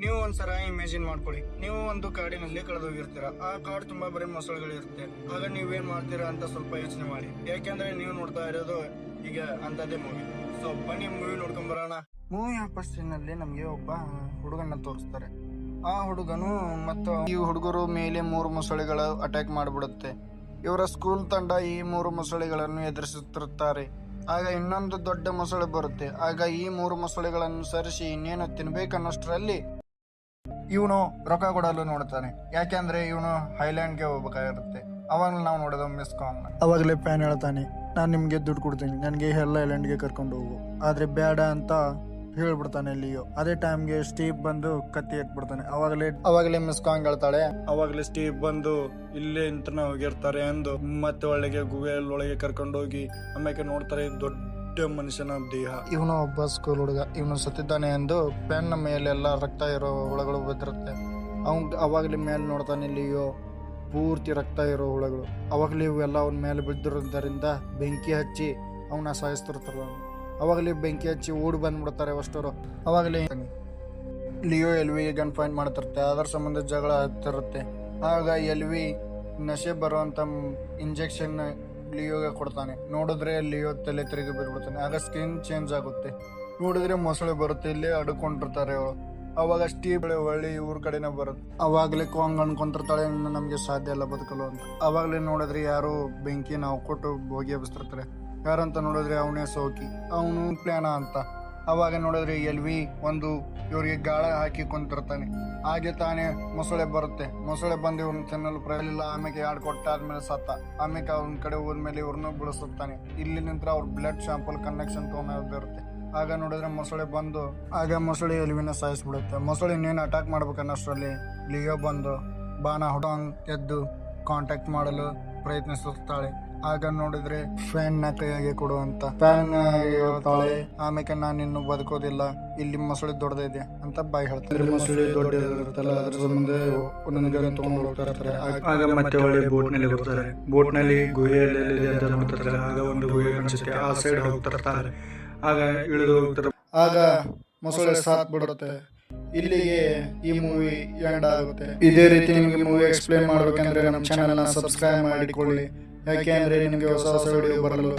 ನೀವು ಒಂದ್ಸಲ ಇಮ್ಯಾಜಿನ್ ಮಾಡ್ಕೊಳ್ಳಿ, ನೀವು ಒಂದು ಕಾಡಿನಲ್ಲಿ ಕಳೆದೋಗಿರ್ತೀರಾ. ಆ ಕಾಡು ತುಂಬಾ ಬರೀ ಮೊಸಳೆಗಳಿರುತ್ತೆ. ಆಗ ನೀವೇನ್ ಮಾಡ್ತೀರಾ ಅಂತ ಸ್ವಲ್ಪ ಯೋಚನೆ ಮಾಡಿ. ಯಾಕೆಂದ್ರೆ ನೀವು ನೋಡ್ತಾ ಇರೋದು ಈಗ ಅಂತದೇ ಮೂವಿ. ಸೊ ಬನ್ನಿ ಮೂವಿ ನೋಡ್ಕೊಂಡ್ ಬರೋಣ. ಮೂವಿ ಫಸ್ಟ್ ನಲ್ಲಿ ನಮ್ಗೆ ಒಬ್ಬ ಹುಡುಗನ ತೋರಿಸ್ತಾರೆ. ಆ ಹುಡುಗನು ಮತ್ತು ಈ ಹುಡುಗರು ಮೇಲೆ 3 ಮೊಸಳೆಗಳು ಅಟ್ಯಾಕ್ ಮಾಡಿಬಿಡುತ್ತೆ. ಇವರ ಸ್ಕೂಲ್ ತಂಡ ಈ 3 ಮೊಸಳೆಗಳನ್ನು ಎದುರಿಸುತ್ತಿರುತ್ತಾರೆ. ಆಗ ಇನ್ನೊಂದು ದೊಡ್ಡ ಮೊಸಳೆ ಬರುತ್ತೆ. ಆಗ ಈ 3 ಮೊಸಳೆಗಳನ್ನು ಸರಿಸಿ ಇನ್ನೇನು ತಿನ್ಬೇಕನ್ನೋಷ್ಟರಲ್ಲಿ ಇವನು ರೊಕ್ಕ ಕೊಡಲು ನೋಡ್ತಾನೆ. ಯಾಕೆಂದ್ರೆ ಇವನು ಹೈಲ್ಯಾಂಡ್ಗೆ ಹೋಗ್ಬೇಕಾಗಿರುತ್ತೆ. ಅವಾಗ ನಾವು ನೋಡೋದು ಮಿಸ್ ಕಾಂಗ್. ಅವಾಗಲೇ ಫ್ಯಾನ್ ಹೇಳ್ತಾನೆ, ನಾನು ನಿಮ್ಗೆ ದುಡ್ಡು ಕೊಡ್ತೀನಿ, ನನಗೆ ಎಲ್ಲ ಐಲ್ಯಾಂಡ್ಗೆ ಕರ್ಕೊಂಡು ಹೋಗು, ಆದ್ರೆ ಬೇಡ ಅಂತ ಹೇಳ್ಬಿಡ್ತಾನೆ ಲಿಯೋ. ಅದೇ ಟೈಮ್ಗೆ ಸ್ಟೀವ್ ಬಂದು ಕತ್ತಿ ಹಾಕ್ಬಿಡ್ತಾನೆ. ಅವಾಗಲೇ ಮಿಸ್ ಕಾಂಗ್ ಹೇಳ್ತಾಳೆ, ಅವಾಗಲೇ ಸ್ಟೀವ್ ಬಂದು ಇಲ್ಲೇ ಇಂತನ ಹೋಗಿರ್ತಾರೆ ಎಂದು ಮತ್ತೆ ಒಳಗೆ ಗುಹೆಯೊಳಗೆ ಕರ್ಕೊಂಡು ಹೋಗಿ ಆಮೇಲೆ ನೋಡ್ತಾರೆ ದೊಡ್ಡ ಮನುಷ್ಯನ ದೇಹ. ಇವನು ಒಬ್ಬ ಸ್ಕೂಲ್ ಹುಡುಗ, ಇವನು ಸತ್ತಿದ್ದಾನೆ ಎಂದು ಪೆನ್ ಮೇಲೆಲ್ಲ ರಕ್ತ ಇರೋ ಹುಳಗಳು ಬಿದ್ದಿರುತ್ತೆ. ಅವಾಗಲೇ ಮೇಲೆ ನೋಡ್ತಾನೆ ಲಿಯೋ, ಪೂರ್ತಿ ರಕ್ತ ಇರೋ ಹುಳಗಳು. ಅವಾಗಲೇ ಇವೆಲ್ಲ ಅವನ ಮೇಲೆ ಬಿದ್ದಿರೋದ್ರಿಂದ ಬೆಂಕಿ ಹಚ್ಚಿ ಅವನ್ನ ಸಾಯಿಸ್ತಿರ್ತಾರ. ಅವಾಗಲೇ ಬೆಂಕಿ ಹಚ್ಚಿ ಓಡಿ ಬಂದ್ಬಿಡ್ತಾರೆ ಅಷ್ಟವರು. ಅವಾಗಲೇ ಲಿಯೋ ಎಲ್ವಿಗೆ ಗನ್ ಪಾಯಿಂಟ್ ಮಾಡ್ತಿರುತ್ತೆ. ಅದರ ಸಂಬಂಧ ಜಗಳ ಆಗ್ತಿರುತ್ತೆ. ಆಗ ಎಲ್ವಿ ನಶೆ ಬರುವಂತ ಇಂಜೆಕ್ಷನ್ ಲಿಯೋಗೆ ಕೊಡ್ತಾನೆ. ನೋಡಿದ್ರೆ ಲಿಯೋ ತಲೆ ತಿರುಗಿ ಬಿದ್ಬಿಡ್ತಾನೆ. ಆಗ ಸ್ಕಿನ್ ಚೇಂಜ್ ಆಗುತ್ತೆ. ನೋಡಿದ್ರೆ ಮೊಸಳೆ ಬರುತ್ತೆ, ಇಲ್ಲೇ ಅಡ್ಕೊಂಡಿರ್ತಾರೆ ಅವಳು. ಅವಾಗ ಸ್ಟೀವ್ ಒಳ್ಳೆ ಇವ್ರ ಕಡೆನೇ ಬರುತ್ತೆ. ಅವಾಗಲೇ ಕಾಂಗ್ ಅನ್ಕೊಂತಿರ್ತಾಳೆ, ನಮ್ಗೆ ಸಾಧ್ಯ ಇಲ್ಲ ಬದುಕಲು ಅಂತ. ಅವಾಗಲೇ ನೋಡಿದ್ರೆ ಯಾರು ಬೆಂಕಿ ನಾವು ಕೊಟ್ಟು ಹೋಗಿ ಎಬ್ಬಿಸ್ತಿರ್ತಾರೆ. ಯಾರಂತ ನೋಡಿದ್ರೆ ಅವನೇ ಸೋಕಿ, ಅವನು ಪ್ಲಾನ ಅಂತ. ಅವಾಗ ನೋಡಿದ್ರೆ ಎಲ್ವಿ ಒಂದು ಇವ್ರಿಗೆ ಗಾಳ ಹಾಕಿ ಕುಂತಿರ್ತಾನೆ. ಹಾಗೆ ತಾನೇ ಮೊಸಳೆ ಬರುತ್ತೆ. ಮೊಸಳೆ ಬಂದು ಇವ್ರನ್ನ ತಿನ್ನಲು ಪ್ರಯತ್ನ. ಆಮೇಲೆ 2 ಕೊಟ್ಟಾದ್ಮೇಲೆ ಸತ್ತ. ಆಮೇಲೆ ಅವ್ನ ಕಡೆ ಹೋದ್ಮೇಲೆ ಇವ್ರನ್ನ ಬಿಡಿಸುತ್ತಾನೆ. ಇಲ್ಲಿ ನಿಂತ್ರ ಅವ್ರ ಬ್ಲಡ್ ಸ್ಯಾಂಪಲ್ ಕನೆಕ್ಷನ್ ತೊಗೊಂಡಿರುತ್ತೆ. ಆಗ ನೋಡಿದ್ರೆ ಮೊಸಳೆ ಬಂದು ಮೊಸಳೆ ಎಲ್ವಿನ ಸಾಯಿಸ್ಬಿಡುತ್ತೆ. ಮೊಸಳೆ ಇನ್ನೇನು ಅಟ್ಯಾಕ್ ಮಾಡ್ಬೇಕನ್ನಷ್ಟರಲ್ಲಿ ಲಿಯೋ ಬಂದು ಬಾಣ ಹೊಡಂಗ್ ಎದ್ದು ಕಾಂಟ್ಯಾಕ್ಟ್ ಮಾಡಲು ಪ್ರಯತ್ನಿಸುತ್ತಾಳೆ. ಆಗ ನೋಡಿದ್ರೆ ಫ್ಯಾನ್ ನ ಕೈಯಾಗೆ ಕೊಡುವಂತ ಫ್ಯಾನ್ ಹೇಳ್ತಾಳೆ, ಆಮೇಲೆ ನಾನು ಇನ್ನು ಬದುಕೋದಿಲ್ಲ, ಇಲ್ಲಿ ಮೊಸಳೆ ದೊಡ್ಡದಿದೆ ಅಂತ ಬಾಯಿ ಹೇಳ್ತಾರೆ. ಮೊಸಳೆ ದೊಡ್ಡದಿರುತ್ತಲ್ಲ, ಅದ್ರ ಸಂಬಂಧ ಒಂದೊಂದು ಗನ್ ತಗೊಂಡು ಹೋಗ್ತಾ ಇರ್ತಾರೆ. ಆಗ ಮತ್ತೆ ಒಳ್ಳೆ ಬೋಟ್ ನಲ್ಲಿ ಬರ್ತಾರೆ. ಬೋಟ್ ನಲ್ಲಿ ಗುಹೆಯಲ್ಲಿ ಅಂತ ನೋಡ್ತಿರ್ತಾರೆ. ಆಗ ಒಂದು ಗುಹೆ ಅನ್ಸುತ್ತೆ, ಆ ಸೈಡ್ ಹೋಗ್ತಿರ್ತಾರೆ. ಆಗ ಇಳಿದು ಹೋಗ್ತಾರೆ. ಆಗ ಮೊಸಳೆ ಸಾತ್ ಬಿಡುತ್ತೆ. ಇಲ್ಲಿಗೆ ಈ ಮೂವಿ ಎಂಡ್ ಆಗುತ್ತೆ. ಇದೇ ರೀತಿ ನಿಮಗೆ ಮೂವಿ ಎಕ್ಸ್ಪ್ಲೇನ್ ಮಾಡ್ಬೇಕಂದ್ರೆ ನಮ್ಮ ಚಾನೆಲ್ ನ ಸಬ್ಸ್ಕ್ರೈಬ್ ಮಾಡಿಕೊಳ್ಳಿ. ಯಾಕೆಂದ್ರೆ ನಿಮಗೆ ಹೊಸ ವಿಡಿಯೋ ಬರಲು